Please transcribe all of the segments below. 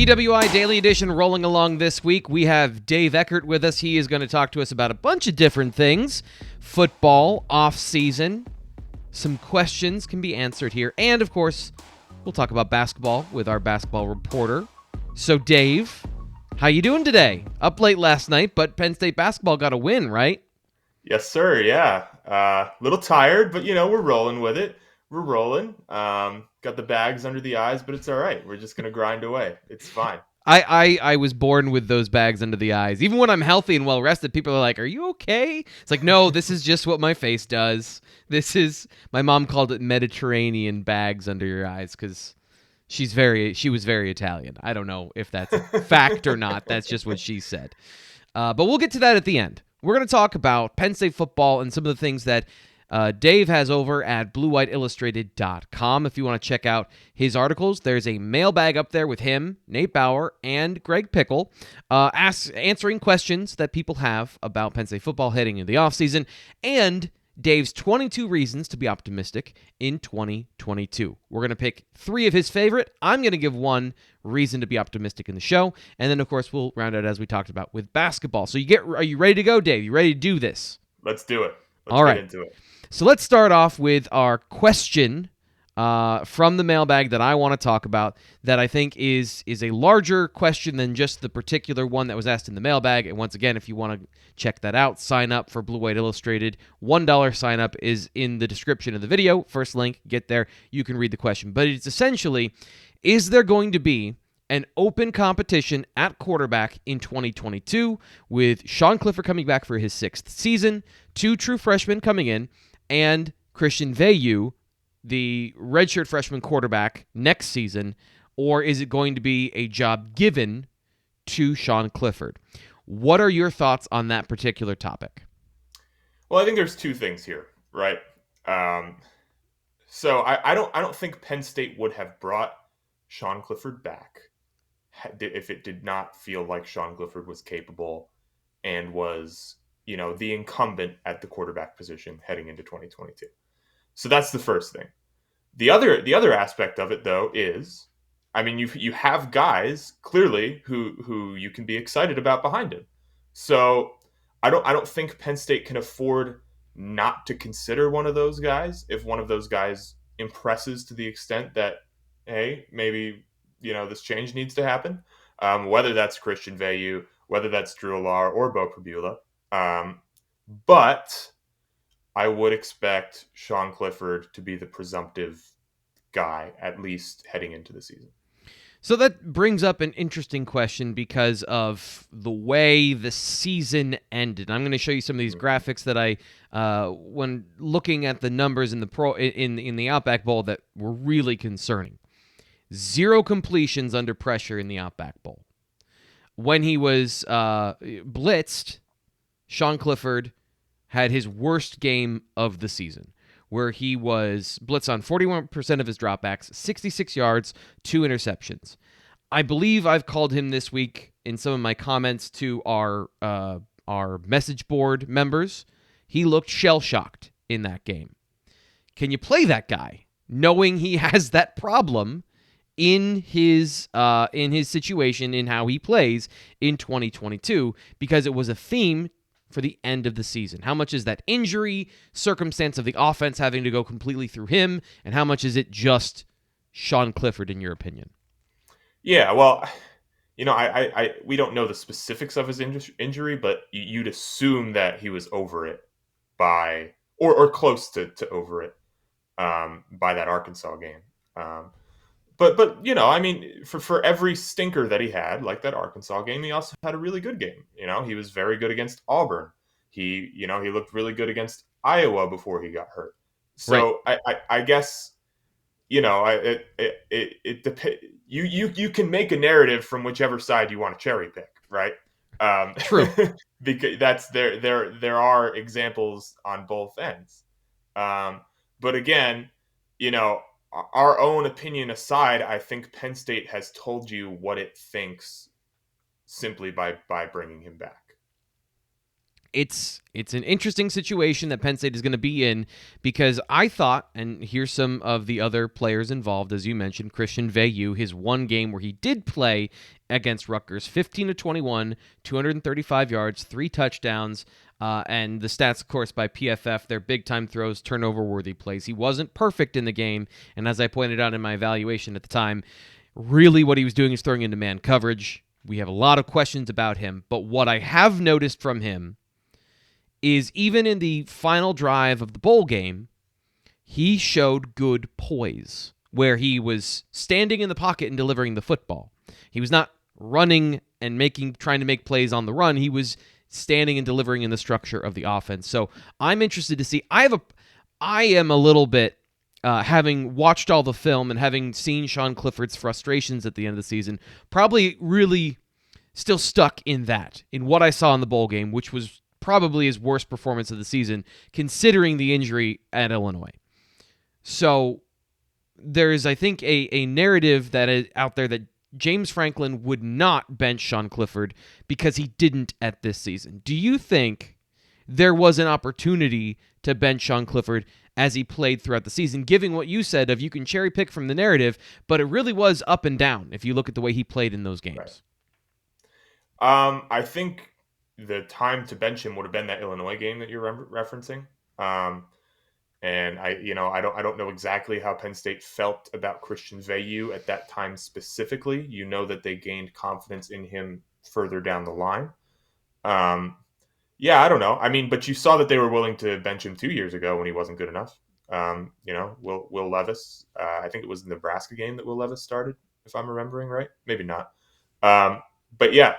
BWI Daily Edition rolling along this week. We have Dave Eckert with us. He is going to talk to us about a bunch of different things. Football, off-season. Some questions can be answered here. And, of course, we'll talk about basketball with our basketball reporter. So, Dave, how you doing today? Up late last night, but Penn State Basketball got a win, right? Yes, sir. Yeah. Little tired, but, we're rolling with it. We're rolling. Got the bags under the eyes, but it's all right. We're just going to grind away. It's fine. I was born with those bags under the eyes. Even when I'm healthy and well-rested, people are like, are you okay? It's like, no, this is just what my face does. My mom called it Mediterranean bags under your eyes because she was very Italian. I don't know if that's a fact or not. That's just what she said. But we'll get to that at the end. We're going to talk about Penn State football and some of the things that Dave has over at BlueWhiteIllustrated.com. If you want to check out his articles, there's a mailbag up there with him, Nate Bauer, and Greg Pickle, answering questions that people have about Penn State football heading into the offseason, and Dave's 22 reasons to be optimistic in 2022. We're going to pick 3 of his favorite. I'm going to give 1 reason to be optimistic in the show, and then, of course, we'll round out as we talked about with basketball. So are you ready to go, Dave? You ready to do this? Let's do it. All right. Get into it. So let's start off with our question from the mailbag that I want to talk about that I think is a larger question than just the particular one that was asked in the mailbag. And once again, if you want to check that out, sign up for Blue White Illustrated. $1 sign up is in the description of the video. First link, get there. You can read the question. But it's essentially, is there going to be an open competition at quarterback in 2022 with Sean Clifford coming back for his 6th season, 2 true freshmen coming in, and Christian Veilleux, the redshirt freshman quarterback, next season, or is it going to be a job given to Sean Clifford? What are your thoughts on that particular topic? Well, I think there's 2 things here, right? So I don't think Penn State would have brought Sean Clifford back if it did not feel like Sean Clifford was capable and was, the incumbent at the quarterback position heading into 2022. So that's the first thing. The other aspect of it, though, is, you have guys clearly who you can be excited about behind him. So I don't think Penn State can afford not to consider one of those guys if one of those guys impresses to the extent that, hey, maybe this change needs to happen. Whether that's Christian Veilleux, whether that's Drew Allar or Beau Pribula. But I would expect Sean Clifford to be the presumptive guy, at least heading into the season. So that brings up an interesting question because of the way the season ended. I'm going to show you some of these graphics that I, when looking at the numbers in the Outback Bowl, that were really concerning. 0 completions under pressure in the Outback Bowl. When he was blitzed, Sean Clifford had his worst game of the season, where he was blitzed on 41% of his dropbacks, 66 yards, 2 interceptions. I believe I've called him this week in some of my comments to our message board members. He looked shell-shocked in that game. Can you play that guy knowing he has that problem in his situation, in how he plays in 2022, because it was a theme for the end of the season? How much is that injury circumstance of the offense having to go completely through him, and how much is it just Sean Clifford, in your opinion? Yeah, well, we don't know the specifics of his injury, but you'd assume that he was over it by or close to over it by that Arkansas game. But for every stinker that he had, like that Arkansas game, he also had a really good game. He was very good against Auburn. He looked really good against Iowa before he got hurt. So right. I guess, it depends. You can make a narrative from whichever side you want to cherry pick, right? True. Because there are examples on both ends. But again, our own opinion aside, I think Penn State has told you what it thinks simply by bringing him back. it's an interesting situation that Penn State is going to be in, because I thought, and here's some of the other players involved, as you mentioned, Christian Veilleux, his one game where he did play against Rutgers, 15 to 21, 235 yards, 3 touchdowns, and the stats, of course, by PFF, they're big-time throws, turnover-worthy plays. He wasn't perfect in the game, and as I pointed out in my evaluation at the time, really what he was doing is throwing into man coverage. We have a lot of questions about him, but what I have noticed from him is even in the final drive of the bowl game, he showed good poise, where he was standing in the pocket and delivering the football. He was not running and trying to make plays on the run. He was standing and delivering in the structure of the offense. So I'm interested to see. I am a little bit, having watched all the film and having seen Sean Clifford's frustrations at the end of the season, probably really still stuck in what I saw in the bowl game, which was probably his worst performance of the season, considering the injury at Illinois. So there's, I think, a narrative that is out there that James Franklin would not bench Sean Clifford because he didn't at this season. Do you think there was an opportunity to bench Sean Clifford as he played throughout the season, given what you said of you can cherry pick from the narrative, but it really was up and down if you look at the way he played in those games? Right. I think the time to bench him would have been that Illinois game that you're referencing. And I don't know exactly how Penn State felt about Christian Veilleux at that time specifically. You know that they gained confidence in him further down the line. Yeah, I don't know. I mean, but you saw that they were willing to bench him 2 years ago when he wasn't good enough. Will Levis, I think it was the Nebraska game that Will Levis started, if I'm remembering right. Maybe not. But yeah,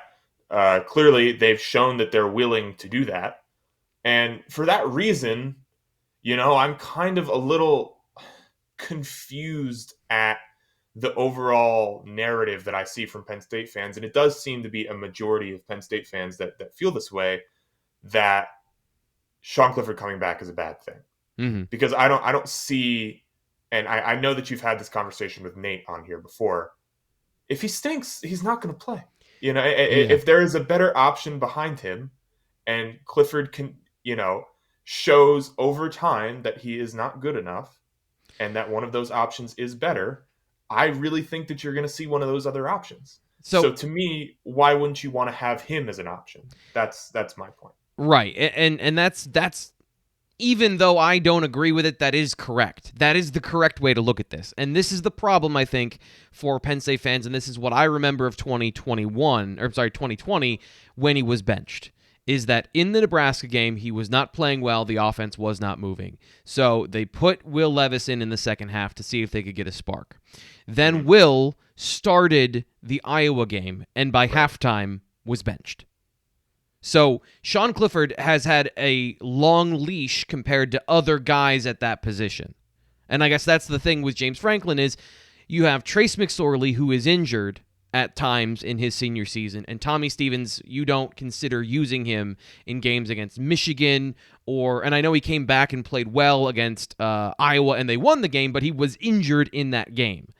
clearly they've shown that they're willing to do that. And for that reason, I'm kind of a little confused at the overall narrative that I see from Penn State fans. And it does seem to be a majority of Penn State fans that feel this way, that Sean Clifford coming back is a bad thing. Mm-hmm. Because I don't see, and I know that you've had this conversation with Nate on here before. If he stinks, he's not going to play. If there is a better option behind him, and Clifford can, shows over time that he is not good enough, and that one of those options is better, I really think that you're going to see one of those other options. So to me, why wouldn't you want to have him as an option? That's my point. Right, and that's even though I don't agree with it, that is correct. That is the correct way to look at this. And this is the problem, I think, for Penn State fans, and this is what I remember of 2020, when he was benched, is that in the Nebraska game, he was not playing well, the offense was not moving. So they put Will Levis in the second half to see if they could get a spark. Then Will started the Iowa game, and by halftime was benched. So Sean Clifford has had a long leash compared to other guys at that position. And I guess that's the thing with James Franklin is you have Trace McSorley, who is injured at times in his senior season, and Tommy Stevens, you don't consider using him in games against Michigan, and I know he came back and played well against Iowa, and they won the game, but he was injured in that game.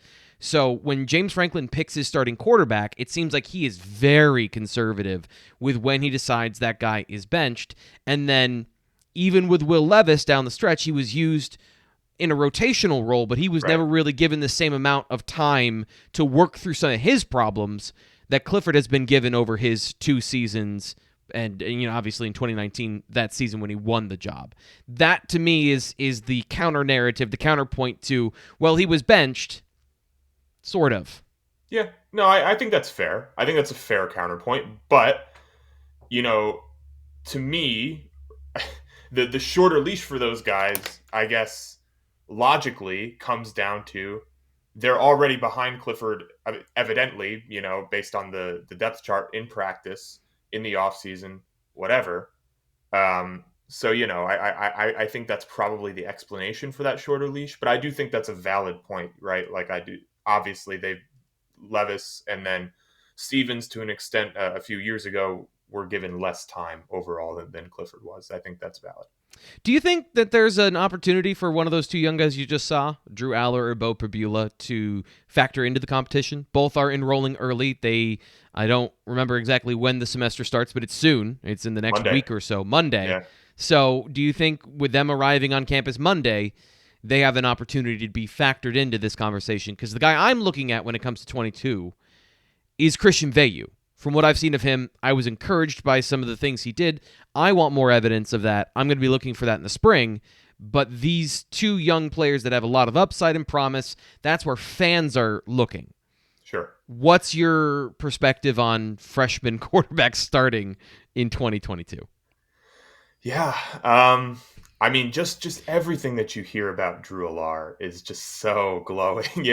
So when James Franklin picks his starting quarterback, it seems like he is very conservative with when he decides that guy is benched. And then even with Will Levis down the stretch, he was used in a rotational role, but he was never really given the same amount of time to work through some of his problems that Clifford has been given over his 2 seasons. And obviously in 2019, that season when he won the job. That to me is the counter narrative, the counterpoint to, well, he was benched. Sort of. Yeah. No, I think that's fair. I think that's a fair counterpoint. But, to me, the shorter leash for those guys, I guess, logically comes down to they're already behind Clifford, evidently, based on the depth chart in practice, in the offseason, whatever. So, I think that's probably the explanation for that shorter leash. But I do think that's a valid point, right? Like I do. Obviously, they've Levis and then Stevens to an extent a few years ago were given less time overall than Clifford was. I think that's valid. Do you think that there's an opportunity for one of those two young guys you just saw, Drew Aller or Bo Pabula, to factor into the competition? Both are enrolling early. I don't remember exactly when the semester starts, but it's soon. It's in the next Monday. week or so, Monday. Yeah. So do you think with them arriving on campus Monday, they have an opportunity to be factored into this conversation? Because the guy I'm looking at when it comes to 22 is Christian Veilleux. From what I've seen of him, I was encouraged by some of the things he did. I want more evidence of that. I'm going to be looking for that in the spring. But these two young players that have a lot of upside and promise, that's where fans are looking. Sure. What's your perspective on freshman quarterbacks starting in 2022? Yeah. I mean, just everything that you hear about Drew Aller is just so glowing, and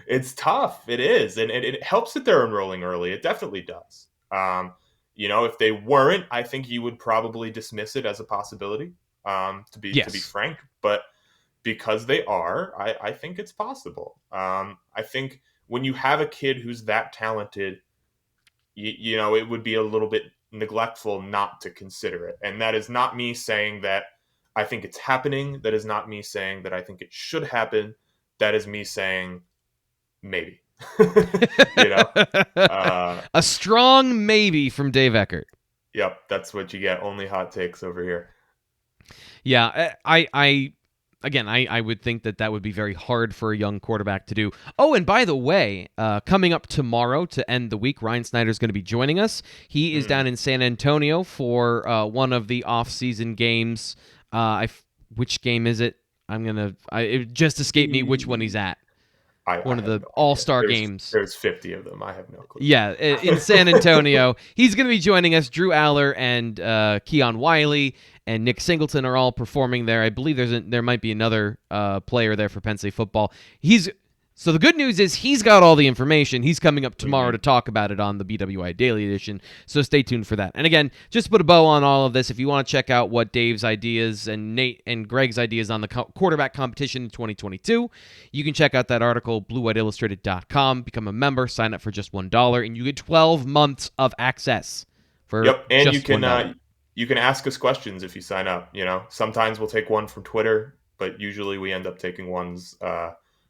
it's tough. It is. And it helps that they're enrolling early. It definitely does. If they weren't, I think you would probably dismiss it as a possibility, to be frank. But because they are, I think it's possible. I think when you have a kid who's that talented, it would be a little bit neglectful not to consider it. And that is not me saying that I think it's happening. That is not me saying that I think it should happen. That is me saying maybe. A strong maybe from Dave Eckert. Yep, that's what you get. Only hot takes over here. Yeah, I would think that would be very hard for a young quarterback to do. Oh, and by the way, coming up tomorrow to end the week, Ryan Snyder's going to be joining us. He is down in San Antonio for one of the off-season games. Which game is it? It just escaped me which one he's at. One of the all-star games. There's 50 of them. I have no clue. Yeah, in San Antonio. He's going to be joining us. Drew Aller and Keon Wiley and Nick Singleton are all performing there. I believe there might be another player there for Penn State football. So the good news is he's got all the information. He's coming up tomorrow to talk about it on the BWI Daily Edition, so stay tuned for that. And again, just to put a bow on all of this, if you want to check out what Dave's ideas and Nate and Greg's ideas on the quarterback competition in 2022, you can check out that article, BlueWhiteIllustrated.com. Become a member, sign up for just $1, and you get 12 months of access for and just $1. You can ask us questions if you sign up. Sometimes we'll take one from Twitter, but usually we end up taking ones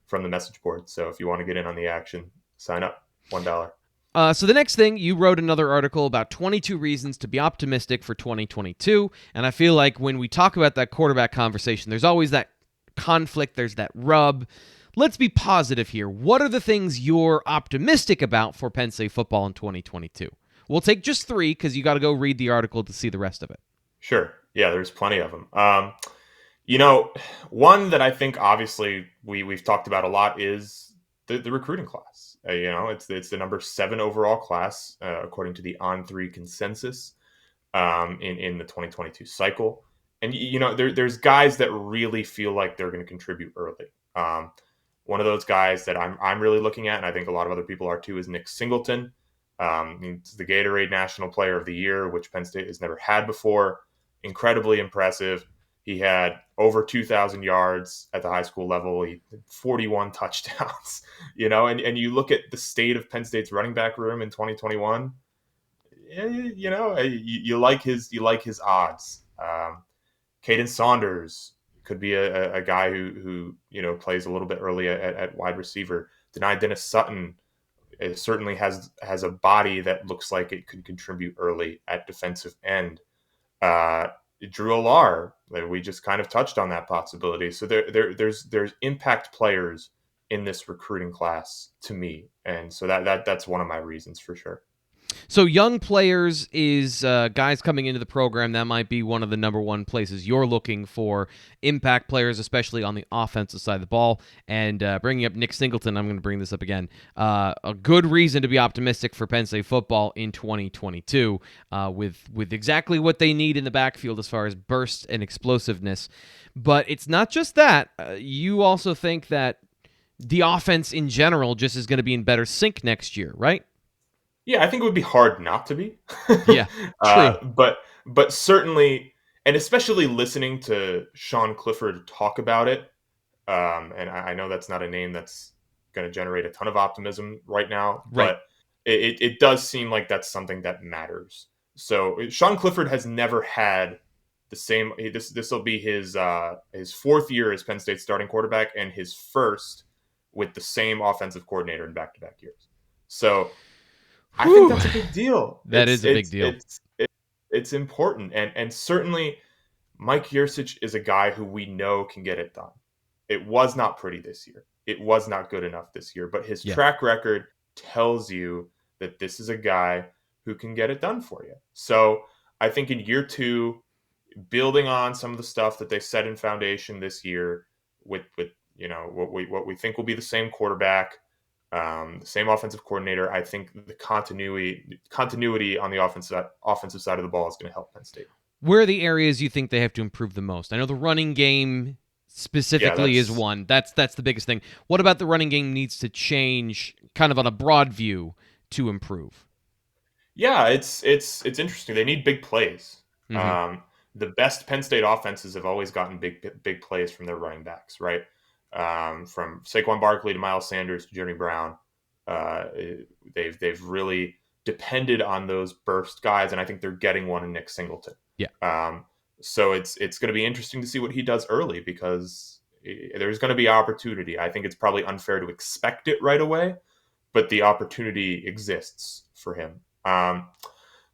from the message board. So if you want to get in on the action, sign up. $1. So the next thing, you wrote another article about 22 reasons to be optimistic for 2022. And I feel like when we talk about that quarterback conversation, there's always that conflict. There's that rub. Let's be positive here. What are the things you're optimistic about for Penn State football in 2022? We'll take just 3 because you got to go read the article to see the rest of it. Sure. Yeah, there's plenty of them. One that I think obviously we've talked about a lot is the recruiting class. It's the number 7 overall class according to the On3 consensus in the 2022 cycle. And there's guys that really feel like they're going to contribute early. One of those guys that I'm really looking at, and I think a lot of other people are too, is Nick Singleton. He's the Gatorade National Player of the Year, which Penn State has never had before. Incredibly impressive. He had over 2,000 yards at the high school level. He had 41 touchdowns, and you look at the state of Penn State's running back room in 2021, you like his odds. Caden Saunders could be a guy who plays a little bit early at wide receiver. Dennis Sutton certainly has a body that looks like it could contribute early at defensive end. Drew Aller, we just kind of touched on that possibility. So there's impact players in this recruiting class to me, and so that's one of my reasons for sure. So young players is guys coming into the program. That might be one of the number one places you're looking for impact players, especially on the offensive side of the ball. And bringing up Nick Singleton, I'm going to bring this up again. A good reason to be optimistic for Penn State football in 2022 with exactly what they need in the backfield as far as burst and explosiveness. But it's not just that. You also think that the offense in general just is going to be in better sync next year, right? Yeah, I think it would be hard not to be. Yeah, true. But certainly, and especially listening to Sean Clifford talk about it, and I know that's not a name that's going to generate a ton of optimism right now, right. it does seem like that's something that matters. So Sean Clifford has never had the same. This will be his fourth year as Penn State starting quarterback and his first with the same offensive coordinator in back-to-back years. So I think Whew. that's a big deal. That is a big deal. It's important, and certainly Mike Yurcich is a guy who we know can get it done. It was not pretty this year. It was not good enough this year, but his Yeah. track record tells you that this is a guy who can get it done for you. So I think in year two, building on some of the stuff that they set in foundation this year with what we think will be the same quarterback, the same offensive coordinator. I think the continuity on the offensive side of the ball is going to help Penn State. Where are the areas you think they have to improve the most? I know the running game specifically is one. That's the biggest thing. What about the running game needs to change kind of on a broad view to improve? Yeah, it's interesting. They need big plays. Mm-hmm. The best Penn State offenses have always gotten big plays from their running backs, right? From Saquon Barkley to Miles Sanders to Jeremy Brown, uh, they've really depended on those burst guys, and I think they're getting one in Nick Singleton. Yeah. So it's going to be interesting to see what he does early because there's going to be opportunity. I think it's probably unfair to expect it right away, but the opportunity exists for him.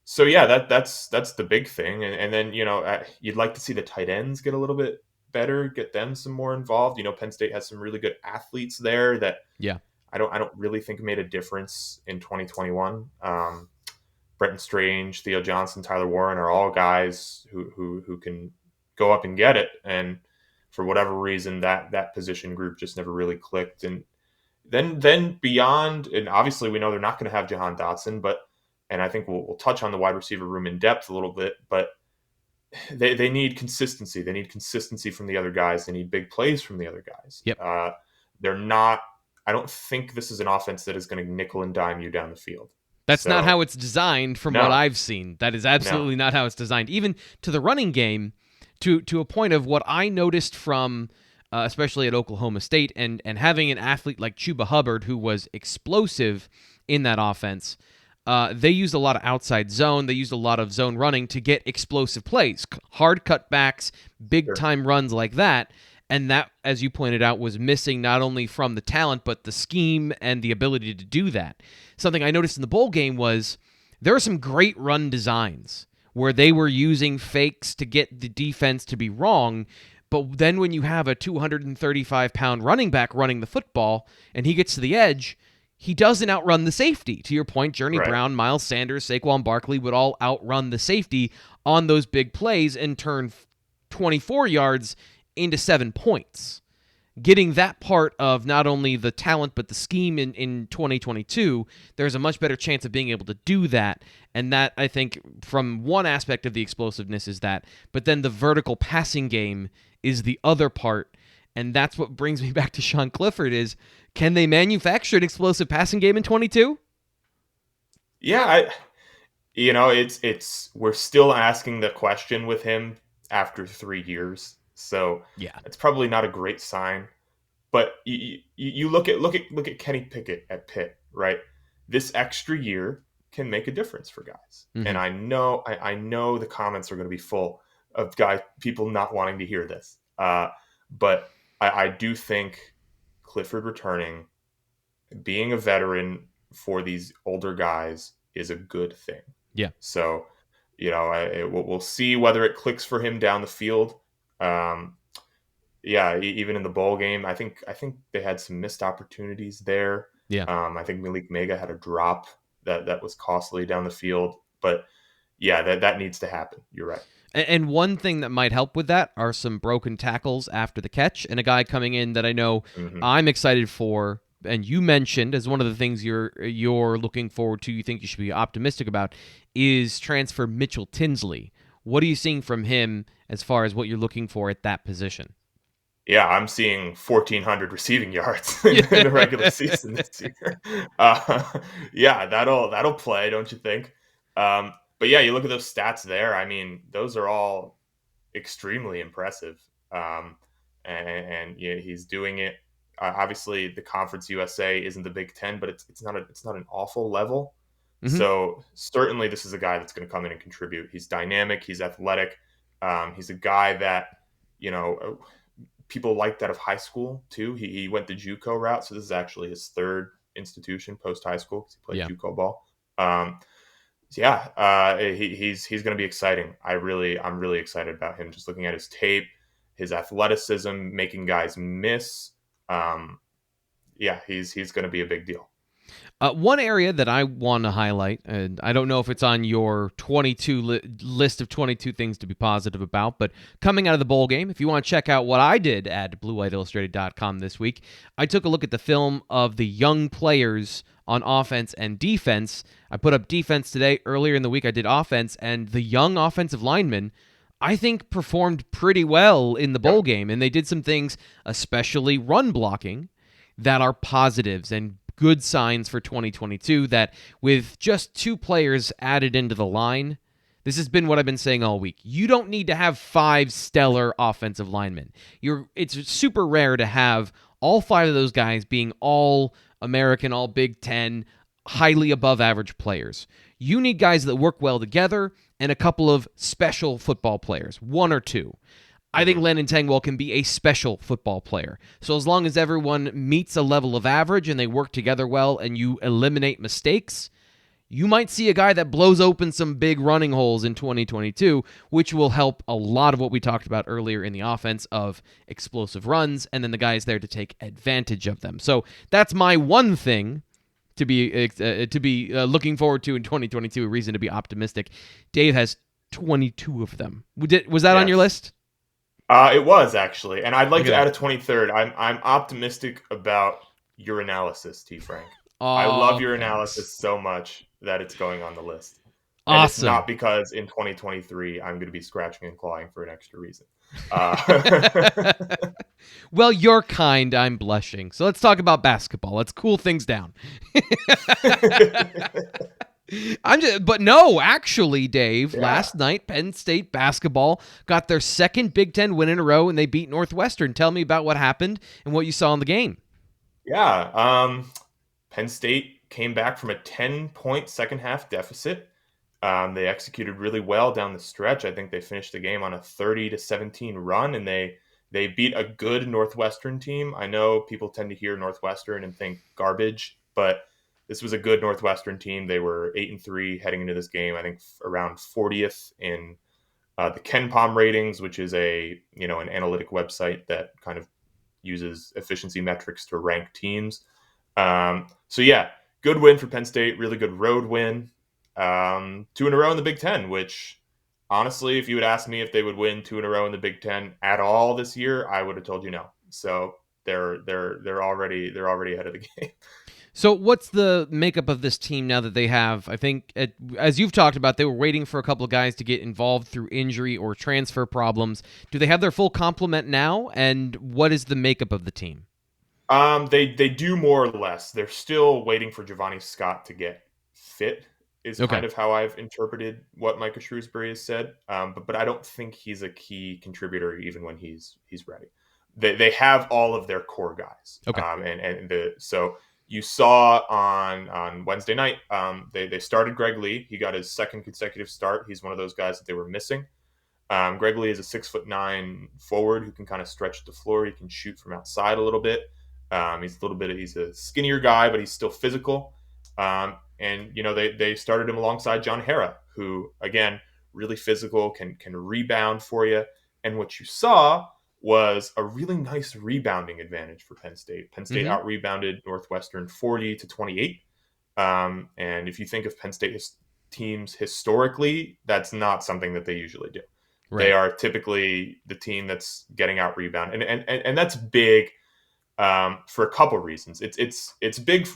So yeah, that's the big thing, and then you'd like to see the tight ends get a little bit better, get them some more involved. Penn State has some really good athletes there that Yeah. I don't really think made a difference in 2021. Brenton Strange, Theo Johnson, Tyler Warren are all guys who can go up and get it, and for whatever reason that position group just never really clicked. And then beyond, and obviously we know they're not going to have Jahan Dotson, and I think we'll touch on the wide receiver room in depth a little bit, but they need consistency. They need consistency from the other guys. They need big plays from the other guys. Yep. They're not. I don't think this is an offense that is going to nickel and dime you down the field. That's not how it's designed from what I've seen. That is absolutely not how it's designed. Even to the running game, to a point of what I noticed from, especially at Oklahoma State, and having an athlete like Chuba Hubbard who was explosive in that offense. They used a lot of outside zone. They used a lot of zone running to get explosive plays, hard cutbacks, big-time runs like that. And that, as you pointed out, was missing not only from the talent, but the scheme and the ability to do that. Something I noticed in the bowl game was there were some great run designs where they were using fakes to get the defense to be wrong. But then when you have a 235-pound running back running the football and he gets to the edge, he doesn't outrun the safety. To your point, Journey Brown, Miles Sanders, Saquon Barkley would all outrun the safety on those big plays and turn 24 yards into 7 points. Getting that part of not only the talent but the scheme in 2022, there's a much better chance of being able to do that. And that, I think, from one aspect of the explosiveness is that, but then the vertical passing game is the other part. And that's what brings me back to Sean Clifford is, can they manufacture an explosive passing game in 22? Yeah, it's we're still asking the question with him after 3 years. So yeah, it's probably not a great sign. But you look at Kenny Pickett at Pitt, right? This extra year can make a difference for guys. Mm-hmm. And I know the comments are going to be full of people not wanting to hear this. But I do think Clifford returning, being a veteran for these older guys is a good thing. Yeah. So, we'll see whether it clicks for him down the field. Yeah, even in the bowl game, I think they had some missed opportunities there. Yeah. I think Malik Mega had a drop that was costly down the field. But yeah, that needs to happen. You're right. And one thing that might help with that are some broken tackles after the catch, and a guy coming in that I know I'm excited for, and you mentioned as one of the things you're looking forward to, you think you should be optimistic about, is transfer Mitchell Tinsley. What are you seeing from him as far as what you're looking for at that position? Yeah, I'm seeing 1,400 receiving yards in the regular season this year. Yeah, that'll play, don't you think? But yeah, you look at those stats there. I mean, those are all extremely impressive. And he's doing it. Obviously, the Conference USA isn't the Big Ten, but it's not an awful level. Mm-hmm. So certainly this is a guy that's going to come in and contribute. He's dynamic. He's athletic. He's a guy that, people liked out of high school too. He went the JUCO route. So this is actually his third institution post high school because he played Yeah. JUCO ball. He's going to be exciting. I'm really excited about him. Just looking at his tape, his athleticism, making guys miss. He's going to be a big deal. One area that I want to highlight, and I don't know if it's on your 22 list of 22 things to be positive about, but coming out of the bowl game, if you want to check out what I did at BlueWhiteIllustrated.com this week, I took a look at the film of the young players on offense and defense. I put up defense today. Earlier in the week, I did offense, and the young offensive linemen, I think, performed pretty well in the bowl game, and they did some things, especially run blocking, that are positives and good signs for 2022, that with just 2 players added into the line, this has been what I've been saying all week. You don't need to have 5 stellar offensive linemen. It's super rare to have all 5 of those guys being all American, all Big Ten, highly above average players. You need guys that work well together and a couple of special football players, 1 or 2. I think Landon Tangwell can be a special football player. So as long as everyone meets a level of average and they work together well and you eliminate mistakes, you might see a guy that blows open some big running holes in 2022, which will help a lot of what we talked about earlier in the offense of explosive runs, and then the guys there to take advantage of them. So that's my one thing to be looking forward to in 2022, a reason to be optimistic. Dave has 22 of them. Was that on your list? It was actually, and I'd like to add a 23rd. I'm optimistic about your analysis, T. Frank. I love your analysis so much that it's going on the list. And awesome. It's not because in 2023 I'm going to be scratching and clawing for an extra reason. Well, you're kind. I'm blushing. So let's talk about basketball. Let's cool things down. But no, actually, Dave, last night, Penn State Basketball got their second Big Ten win in a row, and they beat Northwestern. Tell me about what happened and what you saw in the game. Yeah, Penn State came back from a 10-point second-half deficit. They executed really well down the stretch. I think they finished the game on a 30-17 run, and they beat a good Northwestern team. I know people tend to hear Northwestern and think garbage, but this was a good Northwestern team. They were 8-3 heading into this game. I think around 40th in the KenPom ratings, which is an analytic website that kind of uses efficiency metrics to rank teams. Good win for Penn State. Really good road win. 2 in a row in the Big Ten, which honestly, if you had asked me if they would win 2 in a row in the Big Ten at all this year, I would have told you no. So they're already ahead of the game. So what's the makeup of this team now that they have, I think, as you've talked about, they were waiting for a couple of guys to get involved through injury or transfer problems. Do they have their full complement now? And what is the makeup of the team? They do more or less. They're still waiting for Giovanni Scott to get fit, is kind of how I've interpreted what Micah Shrewsbury has said. But I don't think he's a key contributor even when he's ready. They have all of their core guys. So you saw on Wednesday night, they started Greg Lee. He got his second consecutive start. He's one of those guys that they were missing. Greg Lee is a 6'9" forward who can kind of stretch the floor. He can shoot from outside a little bit. He's a skinnier guy, but he's still physical. They started him alongside John Hara, who again, really physical, can rebound for you. And what you saw was a really nice rebounding advantage for Penn State. Penn State out-rebounded Northwestern 40-28. And if you think of Penn State teams historically, that's not something that they usually do. Right. They are typically the team that's getting out-rebounded. And that's big for a couple reasons. It's big.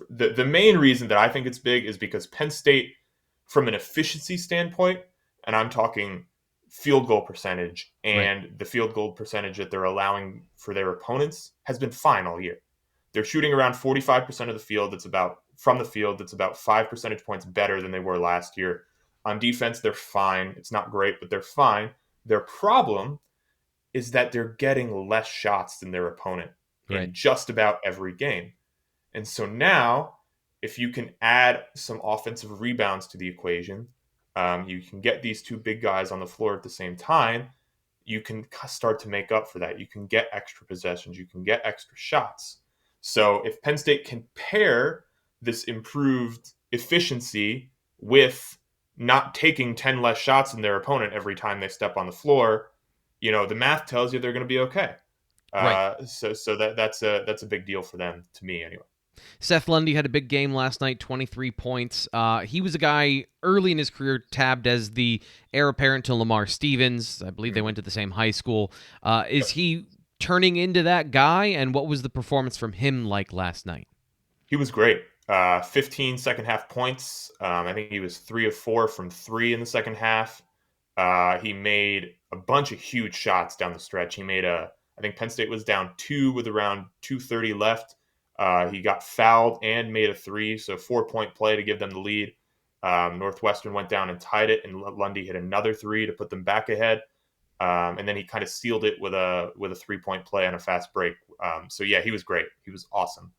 The main reason that I think it's big is because Penn State, from an efficiency standpoint, and I'm talking field goal percentage and the field goal percentage that they're allowing for their opponents, has been fine all year. They're shooting around 45% of the field. That's about 5 percentage points better than they were last year. On defense, they're fine. It's not great, but they're fine. Their problem is that they're getting less shots than their opponent in just about every game. And so now if you can add some offensive rebounds to the equation, you can get these two big guys on the floor at the same time. You can start to make up for that. You can get extra possessions. You can get extra shots. So if Penn State can pair this improved efficiency with not taking 10 less shots than their opponent every time they step on the floor, the math tells you they're going to be okay. Right. So that's a big deal for them, to me anyway. Seth Lundy had a big game last night, 23 points. He was a guy early in his career tabbed as the heir apparent to Lamar Stevens. I believe they went to the same high school. Is he turning into that guy, and what was the performance from him like last night? He was great. 15 second half points. I think he was 3 of 4 from 3 in the second half. He made a bunch of huge shots down the stretch. I think Penn State was down 2 with around 2:30 left. He got fouled and made a 3, so 4-point play to give them the lead. Northwestern went down and tied it, and Lundy hit another 3 to put them back ahead. And then he kind of sealed it with a 3-point play on a fast break. So yeah, he was great. He was awesome.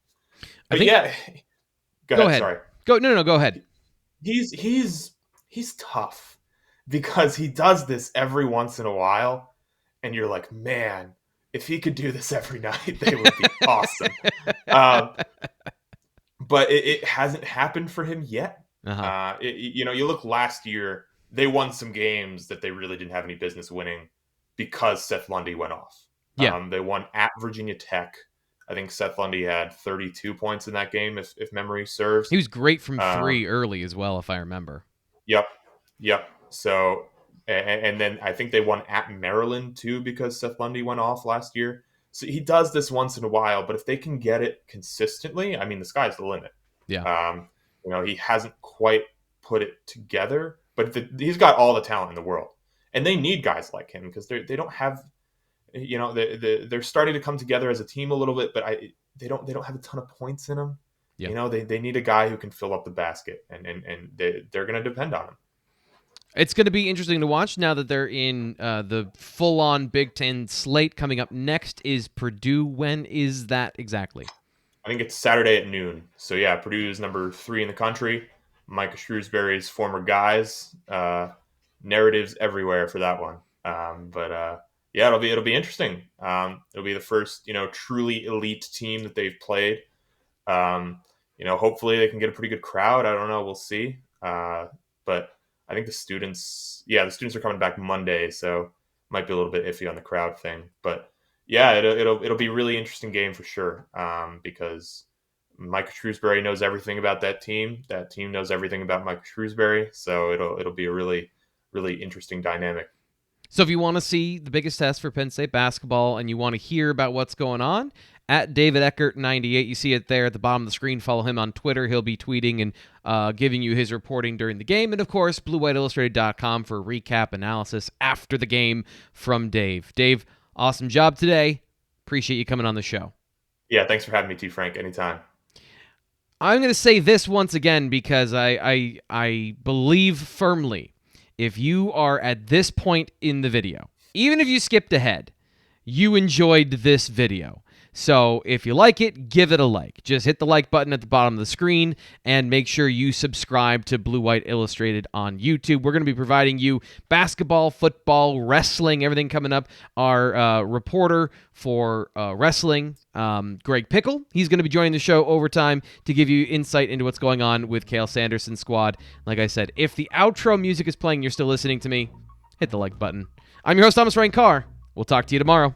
But go ahead. Sorry. No, go ahead. He's tough because he does this every once in a while, and you're like, man, if he could do this every night, they would be awesome. But it hasn't happened for him yet. You look last year, they won some games that they really didn't have any business winning because Seth Lundy went off. Yeah. They won at Virginia Tech. I think Seth Lundy had 32 points in that game, if memory serves. He was great from 3 early as well, if I remember. Yep. So, and then I think they won at Maryland too because Seth Lundy went off last year. So he does this once in a while, but if they can get it consistently, I mean, the sky's the limit. Yeah. He hasn't quite put it together, but he's got all the talent in the world, and they need guys like him because they don't have. They're starting to come together as a team a little bit, but they don't have a ton of points in them. Yeah. They need a guy who can fill up the basket, and they're going to depend on him. It's going to be interesting to watch now that they're in the full-on Big Ten slate. Coming up next is Purdue. When is that exactly? I think it's Saturday at noon. So yeah, Purdue is number 3 in the country. Micah Shrewsbury's former guys. Narratives everywhere for that one. Yeah, it'll be interesting. It'll be the first, truly elite team that they've played. Hopefully they can get a pretty good crowd. I don't know. We'll see. But I think the students are coming back Monday, so might be a little bit iffy on the crowd thing. But yeah, it'll be a really interesting game for sure. Because Micah Shrewsbury knows everything about that team. That team knows everything about Micah Shrewsbury. So it'll be a really, really interesting dynamic. So if you want to see the biggest test for Penn State basketball and you want to hear about what's going on, at David Eckert 98, you see it there at the bottom of the screen. Follow him on Twitter. He'll be tweeting and giving you his reporting during the game. And, of course, BlueWhiteIllustrated.com for recap analysis after the game from Dave. Dave, awesome job today. Appreciate you coming on the show. Yeah, thanks for having me too, Frank. Anytime. I'm going to say this once again because I believe firmly if you are at this point in the video, even if you skipped ahead, you enjoyed this video. So if you like it, give it a like. Just hit the like button at the bottom of the screen and make sure you subscribe to Blue White Illustrated on YouTube. We're going to be providing you basketball, football, wrestling, everything coming up. Our reporter for wrestling, Greg Pickle, he's going to be joining the show overtime to give you insight into what's going on with Cale Sanderson's squad. Like I said, if the outro music is playing, you're still listening to me, hit the like button. I'm your host, Thomas Frank Carr. We'll talk to you tomorrow.